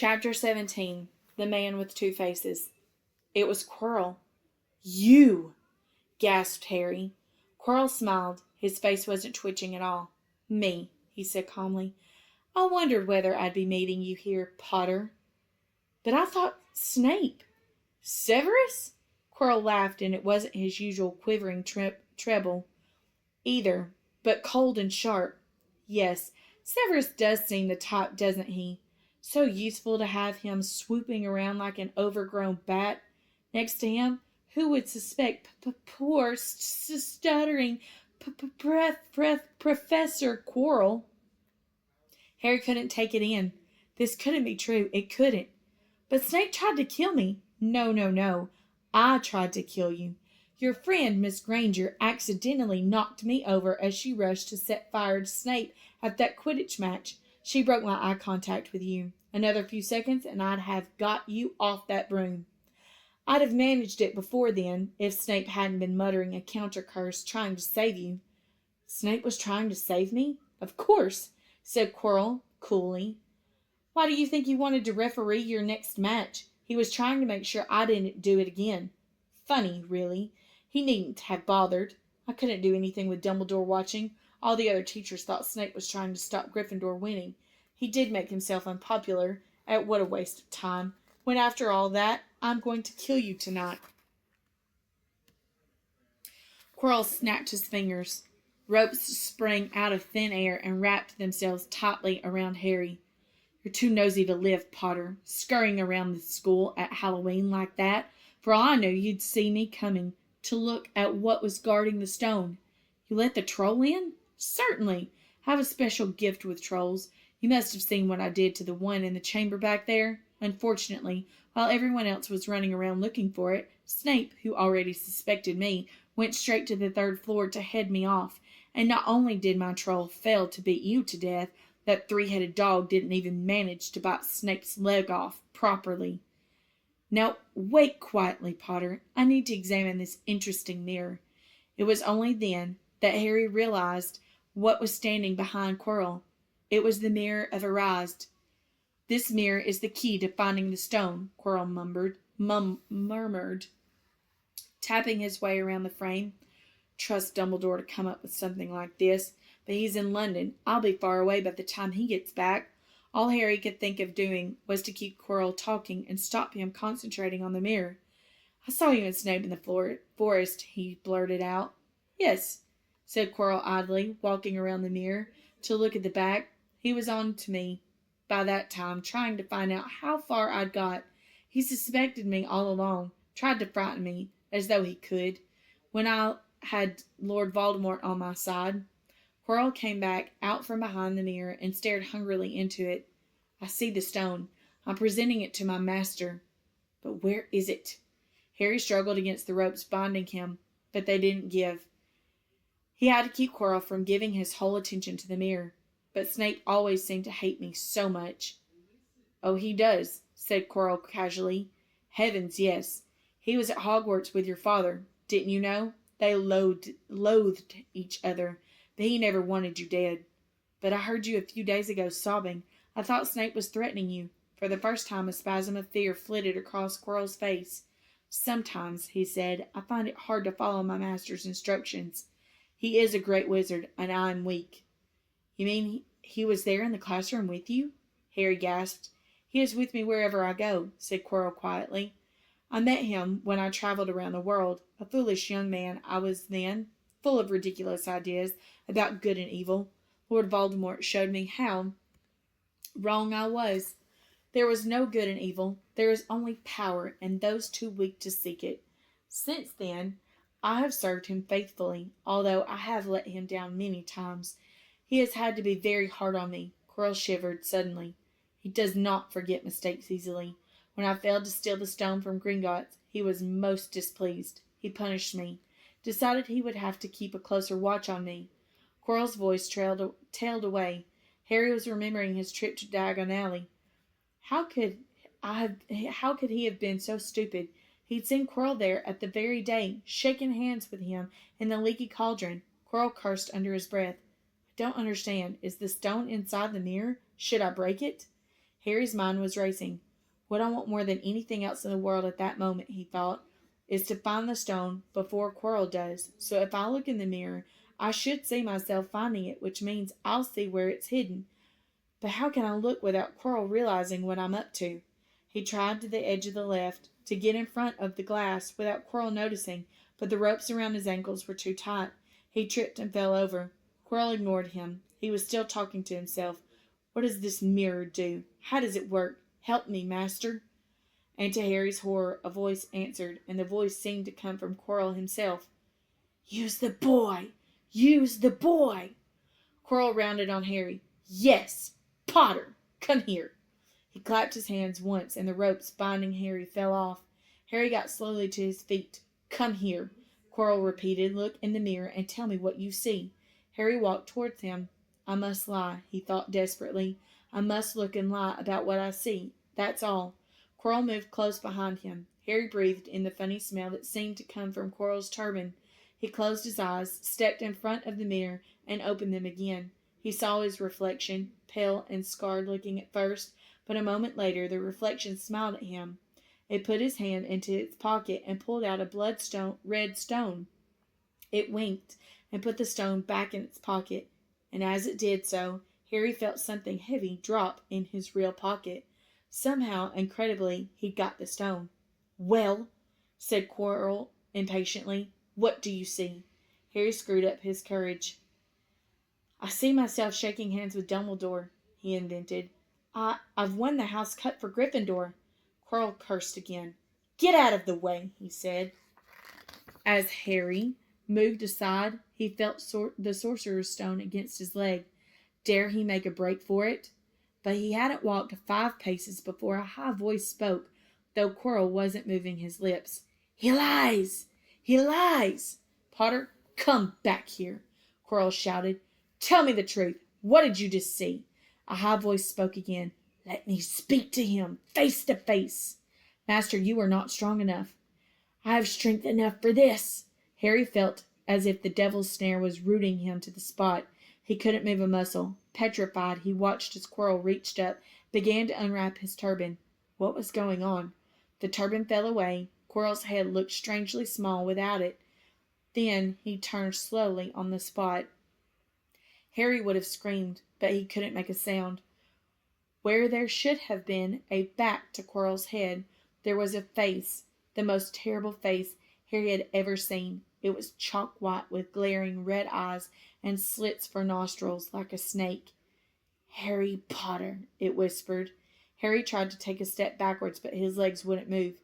Chapter 17. The Man with Two Faces. It was Quirrell. "You!" gasped Harry. Quirrell smiled. His face wasn't twitching at all. "Me," he said calmly. "I wondered whether I'd be meeting you here, Potter." "But I thought Snape—" "Severus?" Quirrell laughed, and it wasn't his usual quivering treble either, but cold and sharp. "Yes, Severus does seem the type, doesn't he? So useful to have him swooping around like an overgrown bat. Next to him, who would suspect poor, stuttering Professor Quirrell?" Harry couldn't take it in. This couldn't be true. It couldn't. "But Snape tried to kill me." "No, no, no. I tried to kill you. Your friend, Miss Granger, accidentally knocked me over as she rushed to set fire to Snape at that Quidditch match. She broke my eye contact with you. Another few seconds, and I'd have got you off that broom. I'd have managed it before then, if Snape hadn't been muttering a counter curse, trying to save you." "Snape was trying to save me?" "Of course," said Quirrell coolly. "Why do you think he wanted to referee your next match? He was trying to make sure I didn't do it again. Funny, really. He needn't have bothered. I couldn't do anything with Dumbledore watching. All the other teachers thought Snape was trying to stop Gryffindor winning. He did make himself unpopular. What a waste of time. When after all that, I'm going to kill you tonight." Quirrell snapped his fingers. Ropes sprang out of thin air and wrapped themselves tightly around Harry. "You're too nosy to live, Potter, scurrying around the school at Halloween like that. For all I knew, you'd see me coming to look at what was guarding the stone. You let the troll in?" "Certainly. I have a special gift with trolls. You must have seen what I did to the one in the chamber back there. Unfortunately, while everyone else was running around looking for it, Snape, who already suspected me, went straight to the third floor to head me off. And not only did my troll fail to beat you to death, that three-headed dog didn't even manage to bite Snape's leg off properly. Now, wait quietly, Potter. I need to examine this interesting mirror." It was only then that Harry realized what was standing behind Quirrell. It was the mirror of Erased. "This mirror is the key to finding the stone," Quirrell murmured, tapping his way around the frame. "Trust Dumbledore to come up with something like this, but he's in London. I'll be far away by the time he gets back." All Harry could think of doing was to keep Quirrell talking and stop him concentrating on the mirror. "I saw you and Snape in the forest," he blurted out. "Yes," said Quirrell idly, walking around the mirror to look at the back. "He was on to me by that time, trying to find out how far I'd got. He suspected me all along, tried to frighten me, as though he could, when I had Lord Voldemort on my side." Quirrell came back out from behind the mirror and stared hungrily into it. "I see the stone. I'm presenting it to my master. But where is it?" Harry struggled against the ropes binding him, but they didn't give. He had to keep Quirrell from giving his whole attention to the mirror. "But Snape always seemed to hate me so much." "Oh, he does," said Quirrell casually. "Heavens, yes. He was at Hogwarts with your father. Didn't you know? They loathed each other, but he never wanted you dead. But I heard you a few days ago sobbing. I thought Snape was threatening you." For the first time a spasm of fear flitted across Quirrell's face. "Sometimes," he said, "I find it hard to follow my master's instructions. He is a great wizard, and I am weak." "You mean he was there in the classroom with you?" Harry gasped. "He is with me wherever I go," said Quirrell quietly. "I met him when I traveled around the world. A foolish young man I was then, full of ridiculous ideas about good and evil. Lord Voldemort showed me how wrong I was. There was no good and evil. There is only power, and those too weak to seek it. Since then, I have served him faithfully, although I have let him down many times. He has had to be very hard on me." Quirrell shivered suddenly. "He does not forget mistakes easily. When I failed to steal the stone from Gringotts, he was most displeased. He punished me, decided he would have to keep a closer watch on me." Quirrell's voice tailed away. Harry was remembering his trip to Diagon Alley. How could he have been so stupid? He'd seen Quirrell there at the very day, shaken hands with him in the leaky cauldron. Quirrell cursed under his breath. "I don't understand. Is the stone inside the mirror? Should I break it?" Harry's mind was racing. What I want more than anything else in the world at that moment, he thought, is to find the stone before Quirrell does. So if I look in the mirror, I should see myself finding it, which means I'll see where it's hidden. But how can I look without Quirrell realizing what I'm up to? He tried to the edge of the left, to get in front of the glass without Quirrell noticing, but the ropes around his ankles were too tight. He tripped and fell over. Quirrell ignored him. He was still talking to himself. What does this mirror do? How does it work? Help me, master. And to Harry's horror, a voice answered, and the voice seemed to come from Quirrell himself. Use the boy! Use the boy! Quirrell rounded on Harry. Yes! Potter! Come here! He clapped his hands once, and the ropes binding Harry fell off. Harry got slowly to his feet. Come here! Quirrell repeated. Look in the mirror and tell me what you see. Harry walked towards him. I must lie, he thought desperately. I must look and lie about what I see. That's all. Quirrell moved close behind him. Harry breathed in the funny smell that seemed to come from Quirrell's turban. He closed his eyes, stepped in front of the mirror, and opened them again. He saw his reflection, pale and scarred looking at first, but a moment later the reflection smiled at him. It put his hand into its pocket and pulled out a red stone. It winked and put the stone back in its pocket, and as it did so, Harry felt something heavy drop in his real pocket. Somehow, incredibly, he'd got the stone. Well, said Quirrell impatiently, what do you see? Harry screwed up his courage. I see myself shaking hands with Dumbledore, he invented. I've won the house cut for Gryffindor. Quirrell cursed again. Get out of the way, he said. As Harry moved aside, he felt the sorcerer's stone against his leg. Dare he make a break for it? But he hadn't walked 5 paces before a high voice spoke, though Quirrell wasn't moving his lips. He lies! He lies! Potter, come back here, Quirrell shouted. Tell me the truth. What did you just see? A high voice spoke again. Let me speak to him, face to face. Master, you are not strong enough. I have strength enough for this. Harry felt as if the devil's snare was rooting him to the spot. He couldn't move a muscle. Petrified, he watched as Quirrell reached up, began to unwrap his turban. What was going on? The turban fell away. Quirrell's head looked strangely small without it. Then he turned slowly on the spot. Harry would have screamed, but he couldn't make a sound. Where there should have been a back to Quirrell's head, there was a face, the most terrible face Harry had ever seen. It was chalk white with glaring red eyes and slits for nostrils like a snake. Harry Potter, it whispered. Harry tried to take a step backwards, but his legs wouldn't move.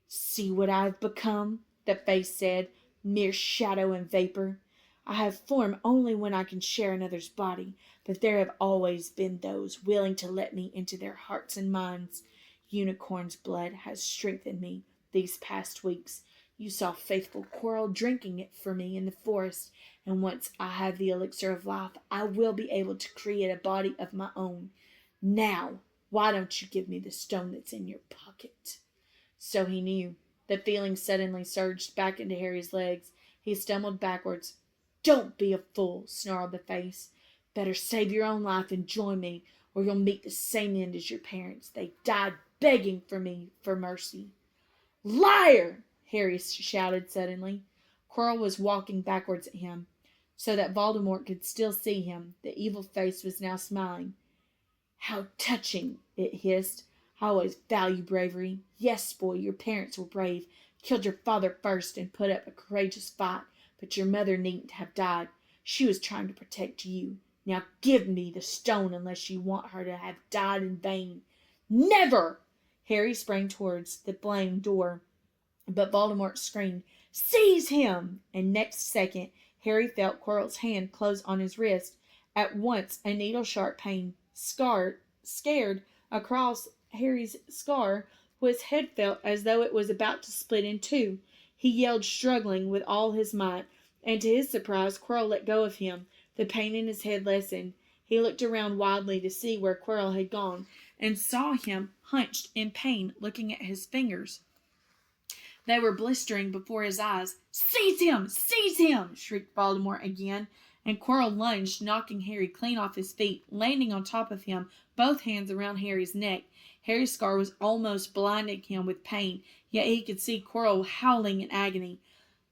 See what I've become, the face said, mere shadow and vapor. I have form only when I can share another's body, but there have always been those willing to let me into their hearts and minds. Unicorn's blood has strengthened me these past weeks. You saw faithful Quirrell drinking it for me in the forest, and once I have the elixir of life, I will be able to create a body of my own. Now, why don't you give me the stone that's in your pocket? So he knew. The feeling suddenly surged back into Harry's legs. He stumbled backwards. Don't be a fool, snarled the face. Better save your own life and join me, or you'll meet the same end as your parents. They died begging for me for mercy. Liar! Harry shouted suddenly. Quirrell was walking backwards at him, so that Voldemort could still see him. The evil face was now smiling. How touching, it hissed. I always value bravery. Yes, boy, your parents were brave, killed your father first and put up a courageous fight, but your mother needn't have died. She was trying to protect you. Now give me the stone unless you want her to have died in vain. Never! Harry sprang towards the blamed door, but Voldemort screamed, Seize him! And next second, Harry felt Quirrell's hand close on his wrist. At once, a needle-sharp pain scared across Harry's scar. His head felt as though it was about to split in two. He yelled, struggling with all his might, and to his surprise, Quirrell let go of him. The pain in his head lessened. He looked around wildly to see where Quirrell had gone, and saw him hunched in pain, looking at his fingers. They were blistering before his eyes. Seize him! Seize him! Shrieked Voldemort again, and Quirrell lunged, knocking Harry clean off his feet, landing on top of him, both hands around Harry's neck. Harry's scar was almost blinding him with pain, yet he could see Quirrell howling in agony.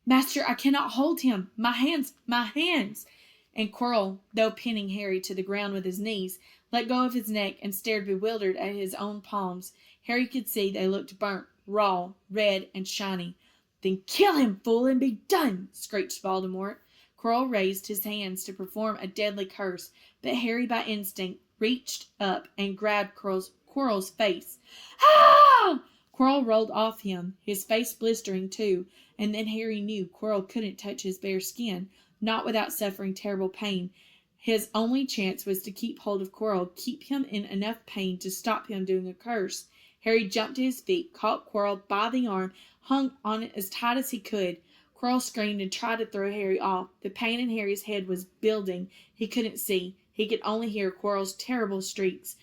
Master, I cannot hold him. My hands, my hands! And Quirrell, though pinning Harry to the ground with his knees, let go of his neck and stared bewildered at his own palms. Harry could see they looked burnt, raw, red, and shiny. Then kill him, fool, and be done, screeched Voldemort. Quirrell raised his hands to perform a deadly curse, but Harry by instinct reached up and grabbed Quirrell's face. Ah! Quirrell rolled off him, his face blistering too, and then Harry knew Quirrell couldn't touch his bare skin, not without suffering terrible pain. His only chance was to keep hold of Quirrell, keep him in enough pain to stop him doing a curse. Harry jumped to his feet, caught Quirrell by the arm, hung on it as tight as he could. Quirrell screamed and tried to throw Harry off. The pain in Harry's head was building. He couldn't see. He could only hear Quirrell's terrible shrieks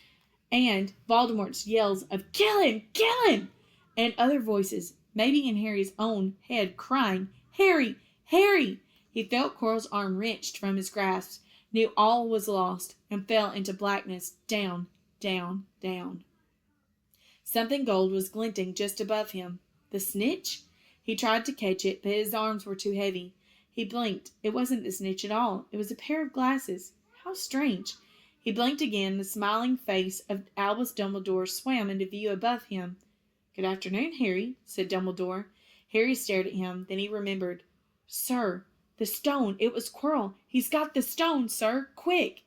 and Voldemort's yells of "Kill him! Kill him!" and other voices, maybe in Harry's own head, crying, "Harry! Harry!" He felt Quirrell's arm wrenched from his grasp, knew all was lost, and fell into blackness, down, down, down. Something gold was glinting just above him. The snitch? He tried to catch it, but his arms were too heavy. He blinked. It wasn't the snitch at all. It was a pair of glasses. How strange. He blinked again. The smiling face of Albus Dumbledore swam into view above him. "Good afternoon, Harry," said Dumbledore. Harry stared at him. Then he remembered. "Sir, the stone. It was Quirrell. He's got the stone, sir. Quick!"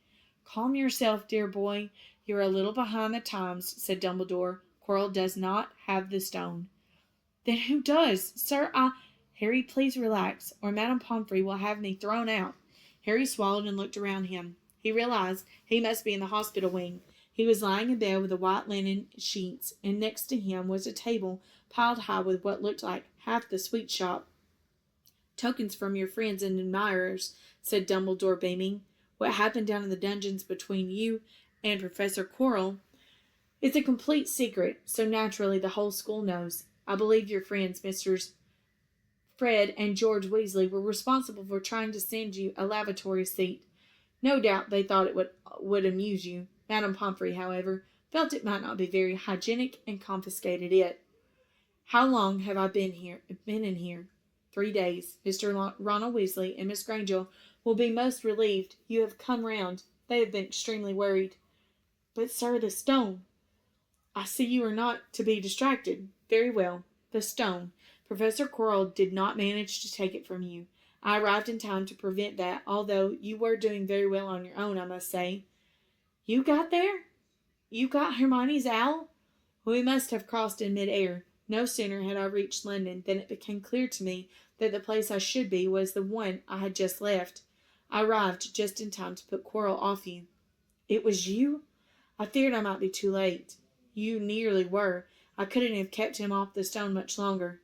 "Calm yourself, dear boy. You're a little behind the times," said Dumbledore. "Quirrell does not have the stone." "Then who does? Sir, Harry, please relax, or Madame Pomfrey will have me thrown out." Harry swallowed and looked around him. He realized he must be in the hospital wing. He was lying in bed with the white linen sheets, and next to him was a table piled high with what looked like half the sweet shop. "Tokens from your friends and admirers," said Dumbledore, beaming. "What happened down in the dungeons between you and Professor Quirrell is a complete secret, so naturally the whole school knows. I believe your friends, Messrs. Fred and George Weasley, were responsible for trying to send you a lavatory seat. No doubt they thought it would amuse you. Madame Pomfrey, however, felt it might not be very hygienic and confiscated it. How long have I been in here? 3 days. Mr. Ronald Weasley and Miss Granger will be most relieved you have come round. They have been extremely worried." "But, sir, the stone." "I see you are not to be distracted. Very well. The stone. Professor Quirrell did not manage to take it from you. I arrived in time to prevent that, although you were doing very well on your own, I must say." "You got there? You got Hermione's owl?" "We must have crossed in mid-air. No sooner had I reached London than it became clear to me that the place I should be was the one I had just left. I arrived just in time to put Quirrell off you." "It was you?" "I feared I might be too late." "You nearly were. I couldn't have kept him off the stone much longer."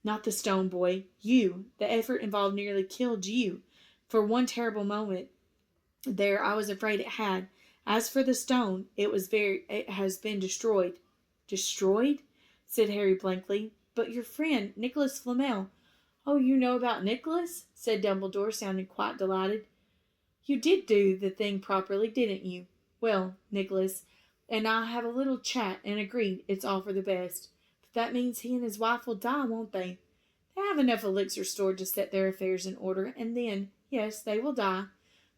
"Not the stone, boy. You. The effort involved nearly killed you. For one terrible moment there I was afraid it had. As for the stone, it has been destroyed." "Destroyed?" said Harry blankly. "But your friend, Nicholas Flamel—" "Oh, you know about Nicholas?" said Dumbledore, sounding quite delighted. "You did do the thing properly, didn't you? Well, Nicholas and I have a little chat and agreed it's all for the best. But that means he and his wife will die, won't they? They have enough elixir stored to set their affairs in order, and then, yes, they will die."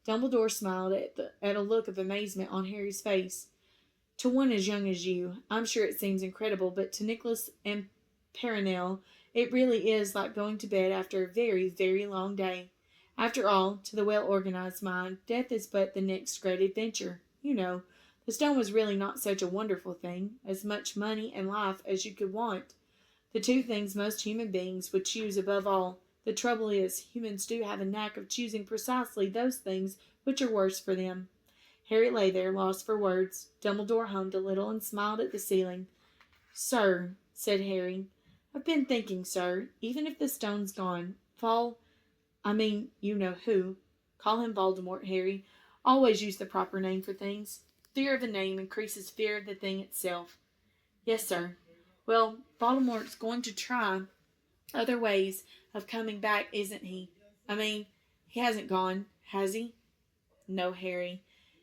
Dumbledore smiled at a look of amazement on Harry's face. "To one as young as you, I'm sure it seems incredible, but to Nicholas and Perenelle, it really is like going to bed after a very, very long day. After all, to the well-organized mind, death is but the next great adventure. You know, the stone was really not such a wonderful thing, as much money and life as you could want. The two things most human beings would choose above all. The trouble is, humans do have a knack of choosing precisely those things which are worse for them." Harry lay there, lost for words. Dumbledore hummed a little and smiled at the ceiling. "Sir," said Harry, "I've been thinking, sir, even if the stone's gone, you know who. Call him Voldemort, Harry. Always use the proper name for things. Fear of a name increases fear of the thing itself." "Yes, sir." "Well, Voldemort's going to try other ways of coming back, isn't he? He hasn't gone, Has he? No, Harry.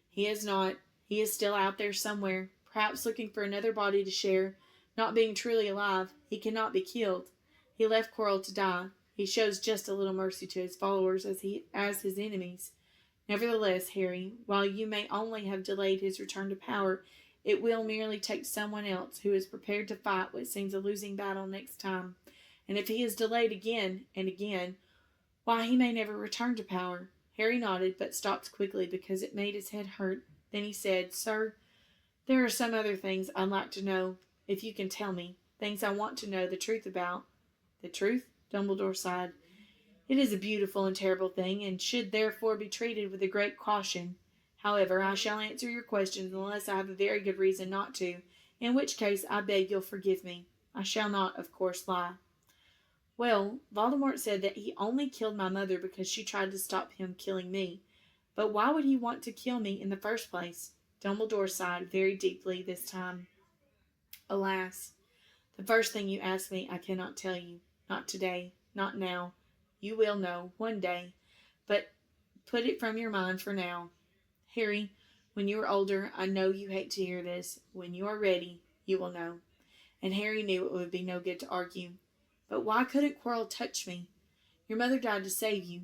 He is not. He is still out there somewhere, perhaps looking for another body to share. Not being truly alive, he cannot be killed. He left Quirrell to die. He shows just a little mercy to his followers as his enemies. Nevertheless, Harry, while you may only have delayed his return to power, it will merely take someone else who is prepared to fight what seems a losing battle next time. And if he is delayed again and again, why, he may never return to power. Harry nodded, but stopped quickly because it made his head hurt. Then he said, Sir, there are some other things I'd like to know, if you can tell me. Things I want to know the truth about. The truth? Dumbledore sighed. It is a beautiful and terrible thing, and should therefore be treated with a great caution. However, I shall answer your questions unless I have a very good reason not to, in which case I beg you'll forgive me. I shall not, of course, lie. Well, Voldemort said that he only killed my mother because she tried to stop him killing me. But why would he want to kill me in the first place? Dumbledore sighed very deeply this time. Alas, the first thing you ask me I cannot tell you. Not today. Not now. You will know, one day. But put it from your mind for now. Harry, when you are older, I know you hate to hear this. When you are ready, you will know. And Harry knew it would be no good to argue. But why couldn't Quirrell touch me? Your mother died to save you.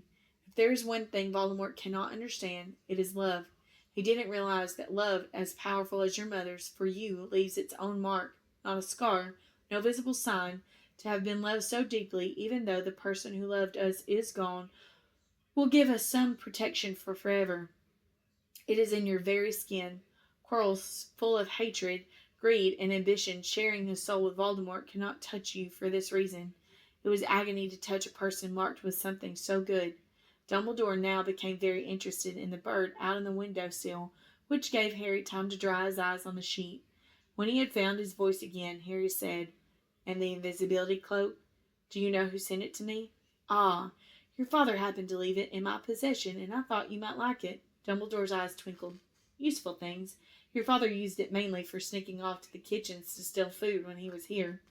If there is one thing Voldemort cannot understand, it is love. He didn't realize that love, as powerful as your mother's, for you, leaves its own mark, not a scar, no visible sign. To have been loved so deeply, even though the person who loved us is gone, will give us some protection for forever. It is in your very skin. Quirrell, full of hatred, greed, and ambition, sharing his soul with Voldemort, cannot touch you for this reason. It was agony to touch a person marked with something so good. Dumbledore now became very interested in the bird out on the window-sill, which gave Harry time to dry his eyes on the sheet. When he had found his voice again, Harry said, And the invisibility cloak? Do you know who sent it to me? Ah, your father happened to leave it in my possession, and I thought you might like it. Dumbledore's eyes twinkled. Useful things. Your father used it mainly for sneaking off to the kitchens to steal food when he was here.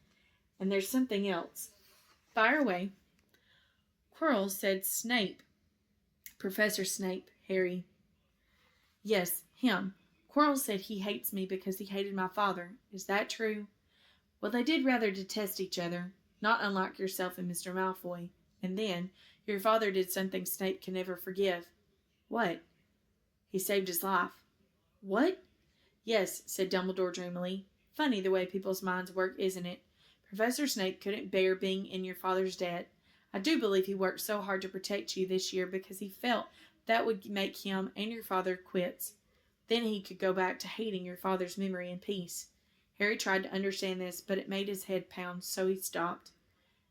And there's something else. Fire away. Quirrell said Snape. Professor Snape, Harry. Yes, him. Quirrell said he hates me because he hated my father. Is that true? Well, they did rather detest each other, not unlike yourself and Mr. Malfoy. And then, your father did something Snape can never forgive. What? He saved his life. What? Yes, said Dumbledore dreamily. Funny the way people's minds work, isn't it? Professor Snape couldn't bear being in your father's debt. I do believe he worked so hard to protect you this year because he felt that would make him and your father quits. Then he could go back to hating your father's memory in peace. Harry tried to understand this, but it made his head pound, so he stopped.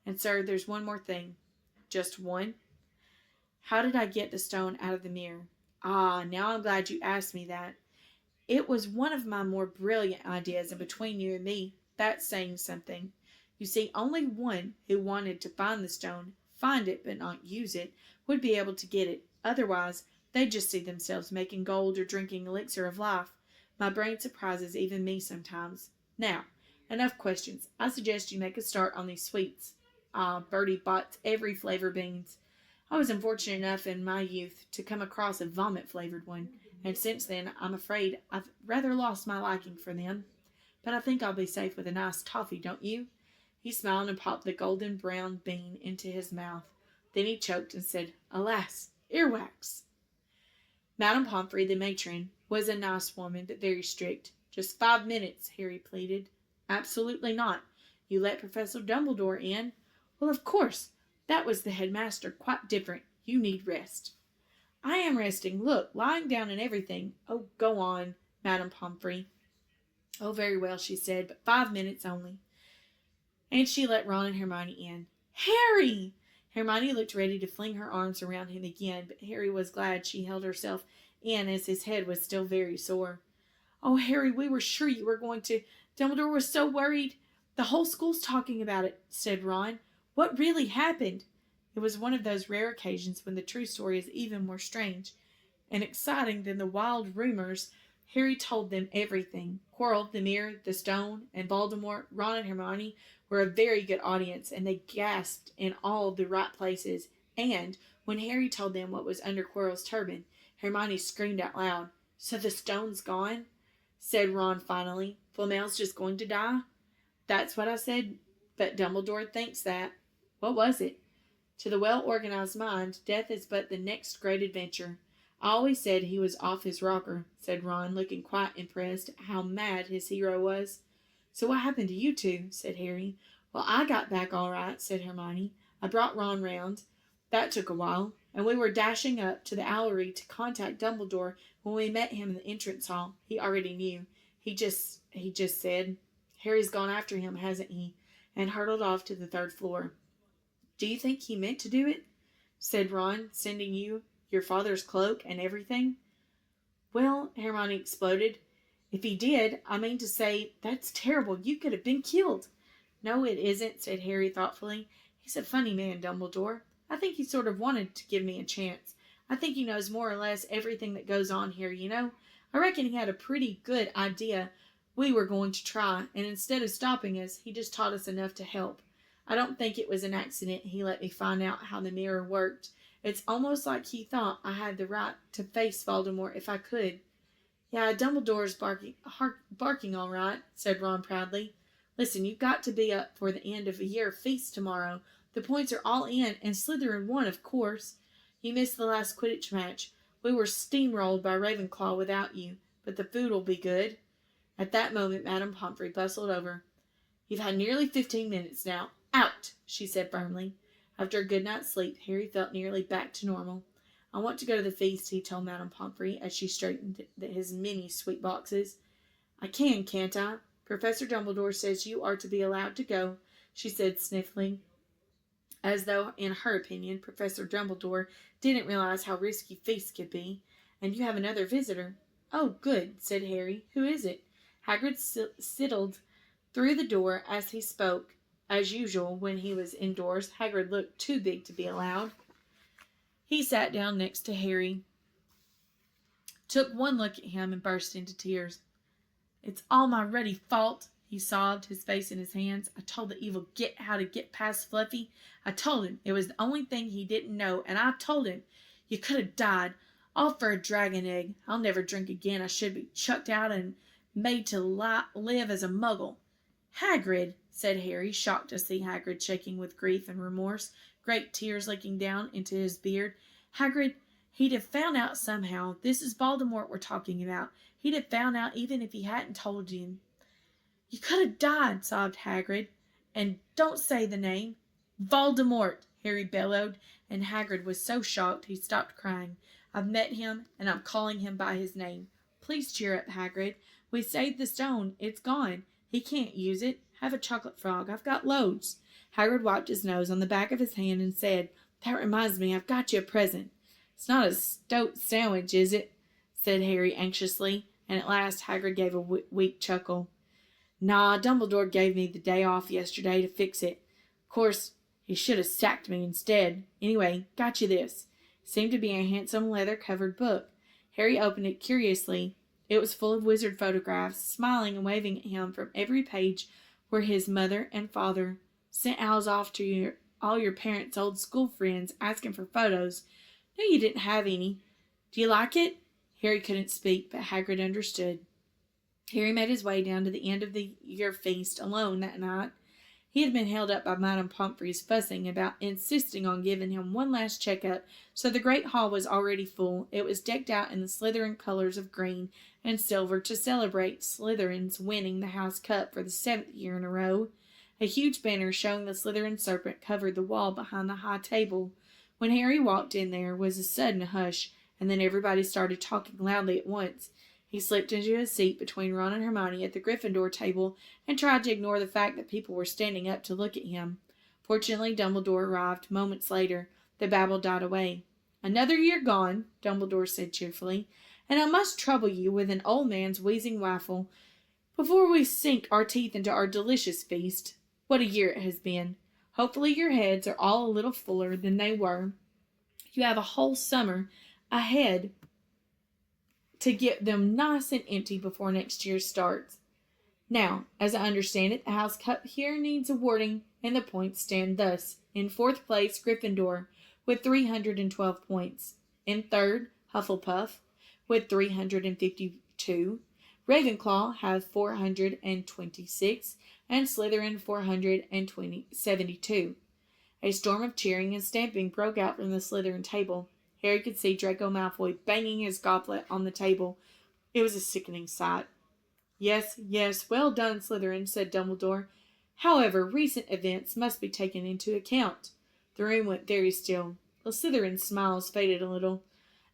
And, sir, there's one more thing. Just one? How did I get the stone out of the mirror? Ah, now I'm glad you asked me that. It was one of my more brilliant ideas, and between you and me, that's saying something. You see, only one who wanted to find the stone, find it but not use it, would be able to get it. Otherwise, they'd just see themselves making gold or drinking elixir of life. My brain surprises even me sometimes. Now, enough questions. I suggest you make a start on these sweets. Ah, Bertie bought every flavor beans. I was unfortunate enough in my youth to come across a vomit-flavored one, and since then I'm afraid I've rather lost my liking for them. But I think I'll be safe with a nice toffee, don't you? He smiled and popped the golden brown bean into his mouth. Then he choked and said, Alas, earwax! Madame Pomfrey, the matron, was a nice woman, but very strict. Just 5 minutes, Harry pleaded. Absolutely not. You let Professor Dumbledore in? Well, of course. That was the headmaster. Quite different. You need rest. I am resting. Look, lying down and everything. Oh, go on, Madame Pomfrey. Oh, very well, she said, but 5 minutes only. And she let Ron and Hermione in. Harry! Hermione looked ready to fling her arms around him again, but Harry was glad she held herself in as his head was still very sore. Oh, Harry, we were sure you were going to. Dumbledore was so worried. The whole school's talking about it, said Ron. What really happened? It was one of those rare occasions when the true story is even more strange and exciting than the wild rumors. Harry told them everything. Quirrell, the mirror, the stone, and Voldemort, Ron and Hermione were a very good audience, and they gasped in all the right places. And When Harry told them what was under Quirrell's turban, Hermione screamed out loud. "So the stone's gone?" said Ron finally. "Flamel's just going to die?" "That's what I said, but Dumbledore thinks that." "What was it?" "To the well-organized mind, death is but the next great adventure. I always said he was off his rocker," said Ron, looking quite impressed at how mad his hero was. "So what happened to you two?" said Harry. "Well, I got back all right," said Hermione. "I brought Ron round. That took a while, and we were dashing up to the Owlery to contact Dumbledore when we met him in the entrance hall. He already knew. He just said, 'Harry's gone after him, hasn't he?' and hurtled off to the third floor." "Do you think he meant to do it?" said Ron, "sending you your father's cloak and everything?" "Well," Hermione exploded, "if he did, I mean to say, that's terrible. You could have been killed." "No, it isn't," said Harry thoughtfully. "He's a funny man, Dumbledore. I think he sort of wanted to give me a chance. I think he knows more or less everything that goes on here, you know. I reckon he had a pretty good idea we were going to try, and instead of stopping us, he just taught us enough to help. I don't think it was an accident he let me find out how the mirror worked. It's almost like he thought I had the right to face Voldemort if I could." "Yeah, Dumbledore's barking all right," said Ron proudly. "Listen, you've got to be up for the end of a year feast tomorrow. The points are all in, and Slytherin won, of course. You missed the last Quidditch match. We were steamrolled by Ravenclaw without you, but the food'll be good." At that moment, Madame Pomfrey bustled over. "You've had nearly 15 minutes now. Out!" she said firmly. After a good night's sleep, Harry felt nearly back to normal. "I want to go to the feast," he told Madame Pomfrey as she straightened his many sweet boxes. "I can't I? Professor Dumbledore says you are to be allowed to go," she said, sniffling, as though, in her opinion, Professor Dumbledore didn't realize how risky feasts could be. "And you have another visitor." "Oh, good," said Harry. "Who is it?" Hagrid sidled through the door as he spoke. As usual, when he was indoors, Hagrid looked too big to be allowed. He sat down next to Harry, took one look at him, and burst into tears. "It's all my ruddy fault," he sobbed, his face in his hands. "I told the evil git how to get past Fluffy. I told him it was the only thing he didn't know, and I told him you could have died, all for a dragon egg. I'll never drink again. I should be chucked out and made to live as a muggle." "Hagrid," said Harry, shocked to see Hagrid shaking with grief and remorse, great tears leaking down into his beard. "Hagrid, he'd have found out somehow. This is Voldemort we're talking about. He'd have found out even if he hadn't told you." "You could have died," sobbed Hagrid. "And don't say the name." "Voldemort," Harry bellowed, and Hagrid was so shocked he stopped crying. "I've met him, and I'm calling him by his name. Please cheer up, Hagrid. We saved the stone. It's gone. He can't use it. Have a chocolate frog. I've got loads." Hagrid wiped his nose on the back of his hand and said, "That reminds me, I've got you a present." "It's not a stoat sandwich, is it?" said Harry anxiously, and at last Hagrid gave a weak chuckle. "Nah, Dumbledore gave me the day off yesterday to fix it. Of course, he should have sacked me instead. Anyway, got you this." It seemed to be a handsome leather-covered book. Harry opened it curiously. It was full of wizard photographs. Smiling and waving at him from every page were his mother and father. "Sent ours off to all your parents' old school friends, asking for photos. Knew you didn't have any. Do you like it?" Harry couldn't speak, but Hagrid understood. Harry made his way down to the end of the year feast alone that night. He had been held up by Madame Pomfrey's fussing about insisting on giving him one last check-up, so the great hall was already full. It was decked out in the Slytherin colors of green and silver to celebrate Slytherin's winning the House Cup for the 7th year in a row. A huge banner showing the Slytherin serpent covered the wall behind the high table. When Harry walked in, there was a sudden hush, and then everybody started talking loudly at once. He slipped into his seat between Ron and Hermione at the Gryffindor table and tried to ignore the fact that people were standing up to look at him. Fortunately, Dumbledore arrived moments later. The babble died away. "Another year gone," Dumbledore said cheerfully, "and I must trouble you with an old man's wheezing waffle before we sink our teeth into our delicious feast. What a year it has been. Hopefully your heads are all a little fuller than they were. You have a whole summer ahead to get them nice and empty before next year starts. Now, as I understand it, the House Cup here needs awarding, and the points stand thus. In 4th place, Gryffindor, with 312 points. In third, Hufflepuff with 352. Ravenclaw have 426, and Slytherin 472. A storm of cheering and stamping broke out from the Slytherin table. Harry could see Draco Malfoy banging his goblet on the table. It was a sickening sight. Yes, yes, well done, Slytherin, said Dumbledore. However, recent events must be taken into account. The room went very still. The Slytherin's smiles faded a little.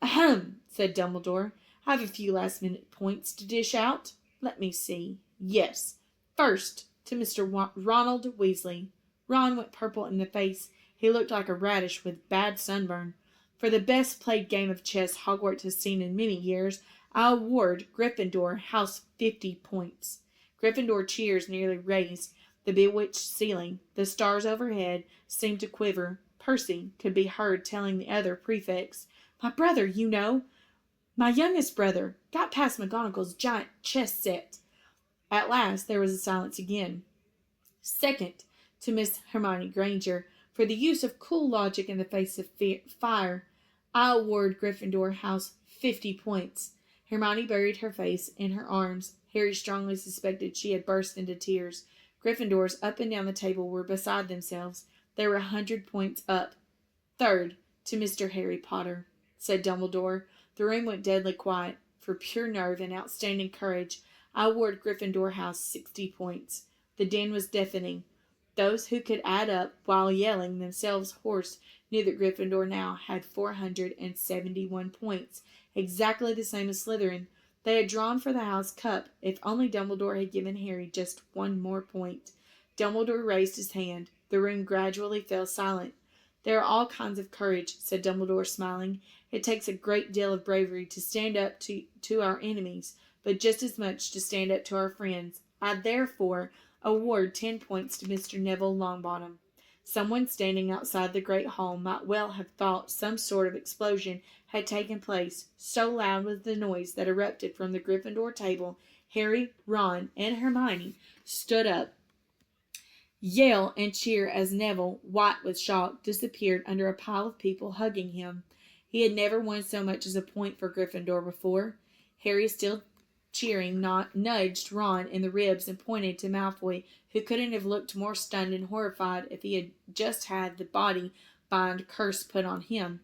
Ahem, said Dumbledore. I have a few last-minute points to dish out. Let me see. Yes. First, to Mr. Ronald Weasley. Ron went purple in the face. He looked like a radish with bad sunburn. For the best played game of chess Hogwarts has seen in many years, I award Gryffindor House 50 points. Gryffindor cheers nearly raised the bewitched ceiling. The stars overhead seemed to quiver. Percy could be heard telling the other prefects, My brother, you know. My youngest brother. Got past McGonagall's giant chess set. At last there was a silence again. Second, to Miss Hermione Granger, for the use of cool logic in the face of fire, I award Gryffindor House 50 points. Hermione buried her face in her arms. Harry strongly suspected she had burst into tears. Gryffindors up and down the table were beside themselves. They were 100 points up. Third, to Mr. Harry Potter, said Dumbledore. The room went deadly quiet. For pure nerve and outstanding courage, I award Gryffindor House 60 points. The din was deafening. Those who could add up while yelling themselves hoarse knew that Gryffindor now had 471 points, exactly the same as Slytherin. They had drawn for the house cup if only Dumbledore had given Harry just one more point. Dumbledore raised his hand. The room gradually fell silent. There are all kinds of courage, said Dumbledore, smiling. It takes a great deal of bravery to stand up to our enemies, but just as much to stand up to our friends. I therefore award 10 points to Mr. Neville Longbottom. Someone standing outside the great hall might well have thought some sort of explosion had taken place. So loud was the noise that erupted from the Gryffindor table. Harry, Ron, and Hermione stood up. Yell and cheer as Neville, white with shock, disappeared under a pile of people hugging him. He had never won so much as a point for Gryffindor before. Harry, still cheering, nudged Ron in the ribs and pointed to Malfoy, who couldn't have looked more stunned and horrified if he had just had the body-bind curse put on him.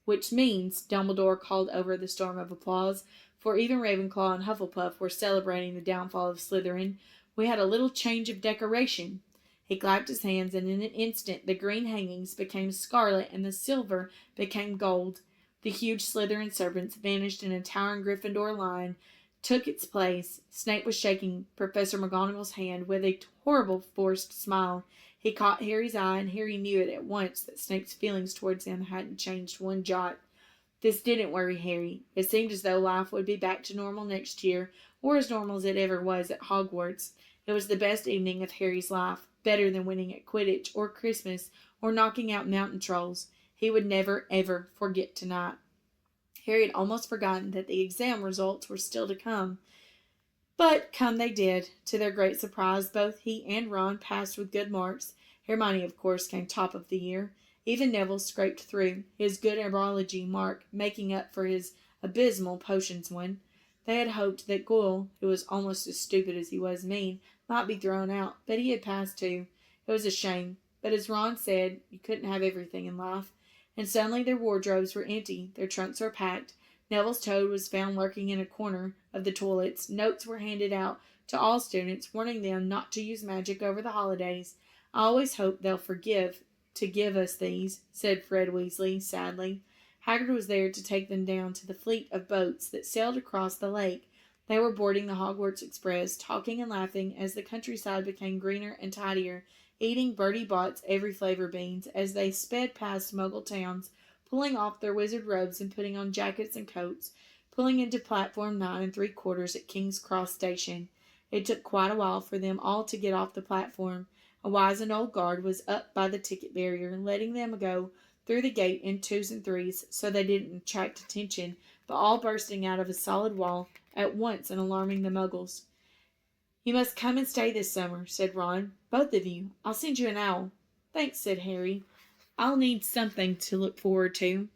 Which means, Dumbledore called over the storm of applause, for even Ravenclaw and Hufflepuff were celebrating the downfall of Slytherin. We had a little change of decoration. He clapped his hands, and in an instant the green hangings became scarlet and the silver became gold. The huge Slytherin serpents vanished, and a towering Gryffindor lion took its place. Snape was shaking Professor McGonagall's hand with a horrible forced smile. He caught Harry's eye, and Harry knew it at once that Snape's feelings towards him hadn't changed one jot. This didn't worry Harry. It seemed as though life would be back to normal next year, or as normal as it ever was at Hogwarts. It was the best evening of Harry's life, better than winning at Quidditch, or Christmas, or knocking out mountain trolls. He would never, ever forget tonight. Harry had almost forgotten that the exam results were still to come. But come they did. To their great surprise, both he and Ron passed with good marks. Hermione, of course, came top of the year. Even Neville scraped through, his good herbology mark making up for his abysmal potions one. They had hoped that Goyle, who was almost as stupid as he was mean, might be thrown out, but he had passed too. It was a shame, but as Ron said, you couldn't have everything in life. And suddenly their wardrobes were empty, their trunks were packed. Neville's toad was found lurking in a corner of the toilets. Notes were handed out to all students, warning them not to use magic over the holidays. I always hope they'll forgive to give us these, said Fred Weasley, sadly. Hagrid was there to take them down to the fleet of boats that sailed across the lake. They were boarding the Hogwarts Express, talking and laughing as the countryside became greener and tidier, eating Bertie Bott's every flavor beans as they sped past Muggle towns, pulling off their wizard robes and putting on jackets and coats, pulling into platform 9 3/4 at King's Cross Station. It took quite a while for them all to get off the platform. A wizened old guard was up by the ticket barrier, letting them go through the gate in 2s and 3s so they didn't attract attention, but all bursting out of a solid wall at once and alarming the Muggles. You must come and stay this summer, said Ron. Both of you. I'll send you an owl. Thanks, said Harry. I'll need something to look forward to.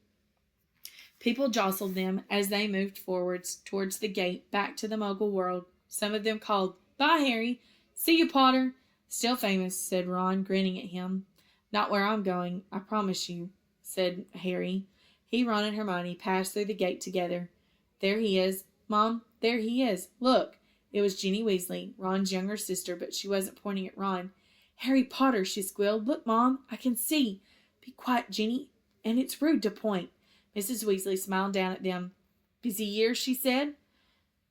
People jostled them as they moved forwards towards the gate back to the Mogul world. Some of them called, "Bye, Harry. See you, Potter." "Still famous," said Ron, grinning at him. "Not where I'm going, I promise you," said Harry. He, Ron, and Hermione passed through the gate together. "There he is. Mom, there he is. Look." It was Ginny Weasley, Ron's younger sister, but she wasn't pointing at Ron. "Harry Potter," she squealed. "Look, Mom, I can see." "Be quiet, Ginny, and it's rude to point." Mrs. Weasley smiled down at them. "Busy year," she said.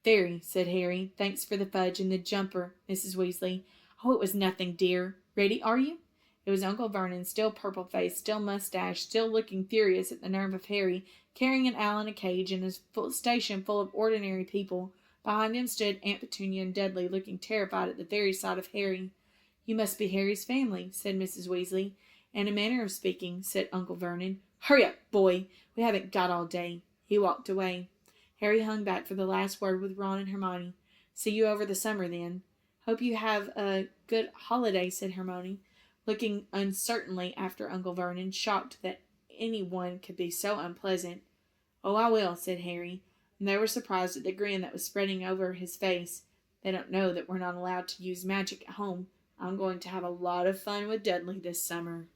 "Very," said Harry. "Thanks for the fudge and the jumper, Mrs. Weasley." "Oh, it was nothing, dear. Ready, are you?" It was Uncle Vernon, still purple-faced, still mustached, still looking furious at the nerve of Harry, carrying an owl in a cage in a station full of ordinary people. Behind him stood Aunt Petunia and Dudley, looking terrified at the very sight of Harry. "You must be Harry's family," said Mrs. Weasley. "In a manner of speaking," said Uncle Vernon. "Hurry up, boy. We haven't got all day." He walked away. Harry hung back for the last word with Ron and Hermione. "See you over the summer, then." "Hope you have a good holiday," said Hermione, looking uncertainly after Uncle Vernon, shocked that anyone could be so unpleasant. "Oh, I will," said Harry, and they were surprised at the grin that was spreading over his face. "They don't know that we're not allowed to use magic at home. I'm going to have a lot of fun with Dudley this summer."